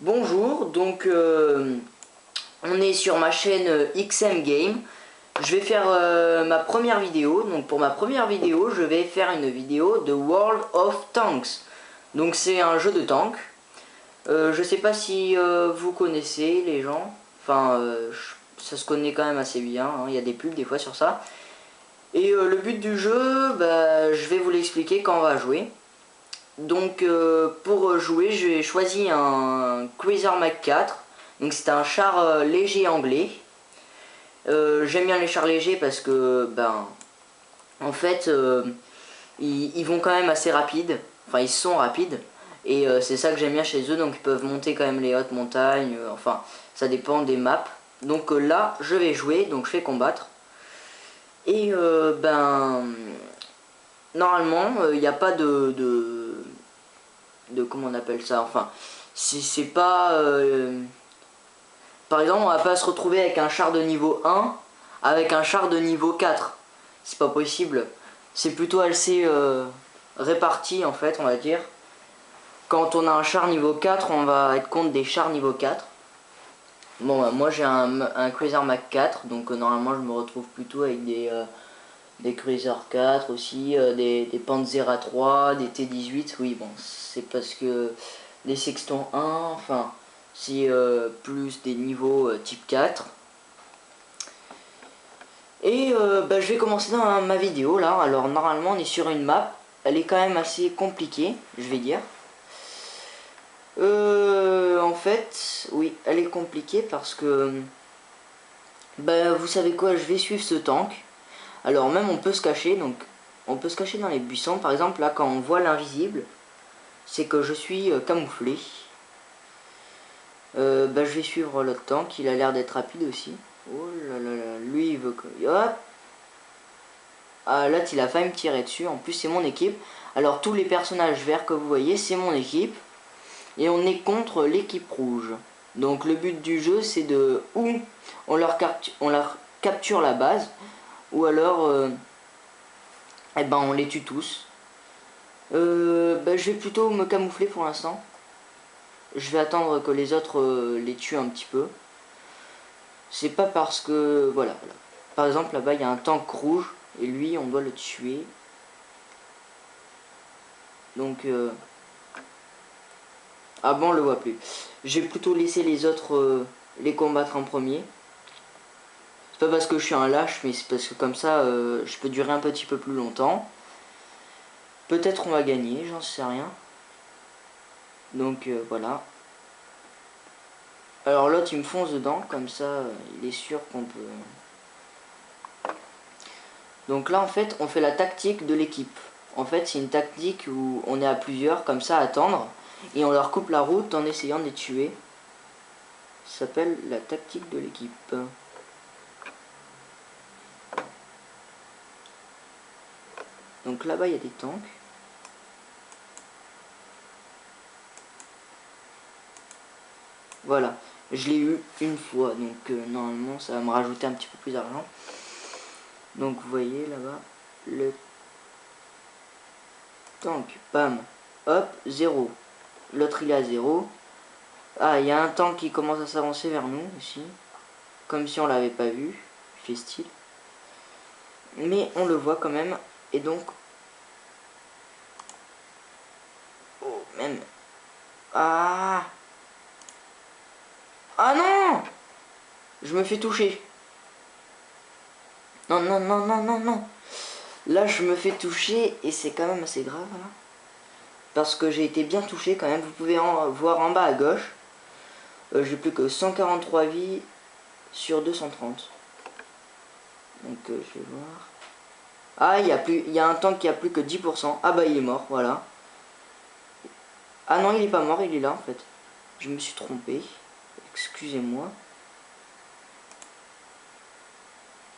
Bonjour, donc on est sur ma chaîne XM Game. Je vais faire ma première vidéo. Donc pour ma première vidéo, je vais faire une vidéo de World of Tanks. Donc c'est un jeu de tank. Je sais pas si vous connaissez les gens. Enfin, ça se connaît quand même assez bien, hein. Il y a des pubs des fois sur ça. Et le but du jeu, je vais vous l'expliquer quand on va jouer. Donc pour jouer, j'ai choisi un Cruiser Mach 4. Donc c'est un char léger anglais. J'aime bien les chars légers parce que en fait ils vont quand même assez rapides. Enfin ils sont rapides. Et c'est ça que j'aime bien chez eux. Donc ils peuvent monter quand même les hautes montagnes. Enfin ça dépend des maps. Donc là je vais jouer. Donc je vais combattre. Et normalement il n'y a pas de comment on appelle ça, enfin c'est pas par exemple on va pas se retrouver avec un char de niveau 1 avec un char de niveau 4, c'est pas possible. C'est plutôt assez réparti en fait, on va dire. Quand on a un char niveau 4, on va être contre des chars niveau 4. Bon moi j'ai un Cruiser Mach 4, donc normalement je me retrouve plutôt avec des Cruiser 4 aussi, des Panzer A3, des T18. Oui bon, c'est parce que les Sexton 1, enfin c'est plus des niveaux type 4. Et je vais commencer dans ma vidéo là. Alors normalement on est sur une map, elle est quand même assez compliquée, je vais dire. En fait, oui, elle est compliquée parce que vous savez quoi, je vais suivre ce tank. Alors même on peut se cacher, donc on peut se cacher dans les buissons. Par exemple là quand on voit l'invisible, c'est que je suis camouflé. Je vais suivre l'autre tank, il a l'air d'être rapide aussi. Oh là là là, lui il veut que... Hop. Ah là il a failli me tirer dessus, en plus c'est mon équipe. Alors tous les personnages verts que vous voyez c'est mon équipe. Et on est contre l'équipe rouge. Donc le but du jeu c'est de... ou on leur capture la base, ou alors on les tue tous. Je vais plutôt me camoufler pour l'instant. Je vais attendre que les autres les tuent un petit peu. C'est pas parce que... Voilà. Par exemple, là-bas, il y a un tank rouge. Et lui, on doit le tuer. Donc... Ah bon, on le voit plus. Je vais plutôt laisser les autres les combattre en premier. C'est pas parce que je suis un lâche, mais c'est parce que comme ça, je peux durer un petit peu plus longtemps. Peut-être on va gagner, j'en sais rien. Donc voilà. Alors l'autre il me fonce dedans, comme ça il est sûr qu'on peut... Donc là en fait on fait la tactique de l'équipe. En fait c'est une tactique où on est à plusieurs comme ça à attendre. Et on leur coupe la route en essayant de les tuer. Ça s'appelle la tactique de l'équipe. Donc là-bas il y a des tanks. Voilà, je l'ai eu une fois, donc normalement ça va me rajouter un petit peu plus d'argent. Donc vous voyez là-bas, le tank, bam, hop, 0. L'autre il est à 0. Ah, il y a un tank qui commence à s'avancer vers nous aussi. Comme si on l'avait pas vu, fait style. Mais on le voit quand même, et donc... Oh, même... Ah! Ah non! Je me fais toucher. Non, non, non, non, non, non. Là, je me fais toucher et c'est quand même assez grave. Hein, parce que j'ai été bien touché quand même. Vous pouvez voir en bas à gauche. J'ai plus que 143 vies sur 230. Donc, je vais voir. Ah, il y a un tank qui a plus que 10%. Ah bah, il est mort, voilà. Ah non, il est pas mort, il est là en fait. Je me suis trompé. Excusez-moi.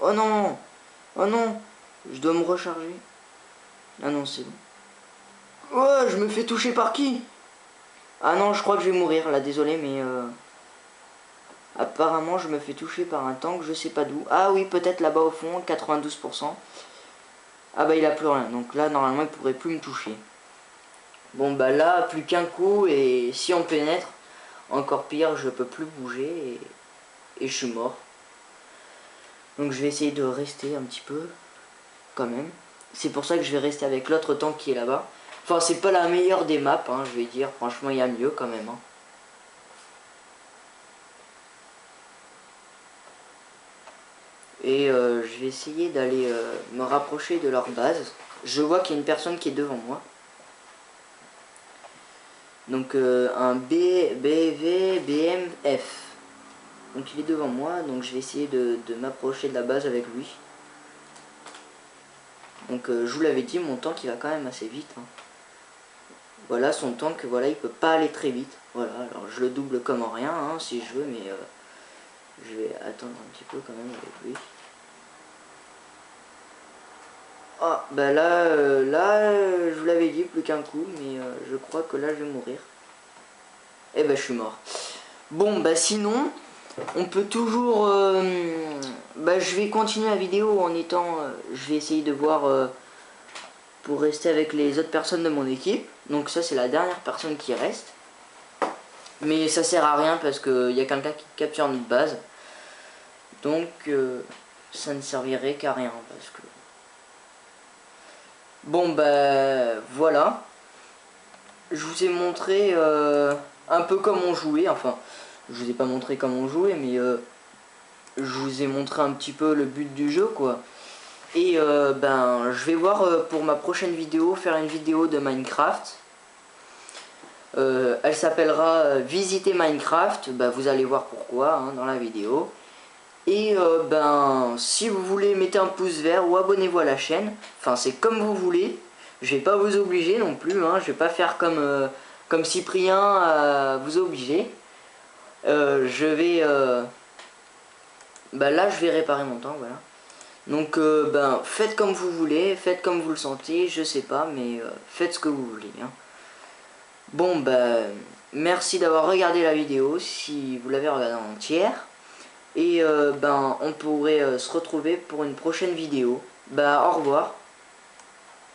Oh non! Oh non! Je dois me recharger. Ah non, c'est bon. Oh, je me fais toucher par qui? Ah non, je crois que je vais mourir là, désolé, mais apparemment je me fais toucher par un tank, je sais pas d'où. Ah oui, peut-être là-bas au fond, 92%. Ah bah il a plus rien, donc là normalement il pourrait plus me toucher. Bon bah là, plus qu'un coup, et si on pénètre, Encore pire, je peux plus bouger et je suis mort. Donc je vais essayer de rester un petit peu quand même. C'est pour ça que je vais rester avec l'autre tank qui est là-bas. Enfin, c'est pas la meilleure des maps, hein, je vais dire. Franchement, il y a mieux quand même. Hein. Et je vais essayer d'aller me rapprocher de leur base. Je vois qu'il y a une personne qui est devant moi. Donc un BMF. Donc il est devant moi, donc je vais essayer de m'approcher de la base avec lui. Donc je vous l'avais dit, mon tank il va quand même assez vite. Hein. Voilà, son tank, voilà, il peut pas aller très vite. Voilà, alors je le double comme en rien, hein, si je veux, mais je vais attendre un petit peu quand même avec lui. Ah, bah là, je vous l'avais dit, plus qu'un coup, mais je crois que là je vais mourir. Eh ben je suis mort. Bon, bah sinon, on peut toujours... bah je vais continuer la vidéo en étant... je vais essayer de voir... pour rester avec les autres personnes de mon équipe. Donc ça c'est la dernière personne qui reste. Mais ça sert à rien parce qu'il y a quelqu'un qui capture notre base. Donc ça ne servirait qu'à rien parce que... Bon bah voilà. Je vous ai montré un peu comment on jouait. Enfin, je vous ai pas montré comment on jouait, mais je vous ai montré un petit peu le but du jeu quoi. Et ben je vais voir pour ma prochaine vidéo, faire une vidéo de Minecraft. Elle s'appellera Visiter Minecraft, bah, vous allez voir pourquoi hein, dans la vidéo. Et ben si vous voulez, mettez un pouce vert ou abonnez-vous à la chaîne. Enfin c'est comme vous voulez. Je vais pas vous obliger non plus, hein. Je vais pas faire comme Cyprien vous obliger. Je vais... bah là je vais réparer mon tank, voilà. Donc ben faites comme vous voulez, faites comme vous le sentez, je sais pas, mais faites ce que vous voulez. Hein. Bon ben merci d'avoir regardé la vidéo si vous l'avez regardée en entière. Et ben on pourrait se retrouver pour une prochaine vidéo. Bah au revoir.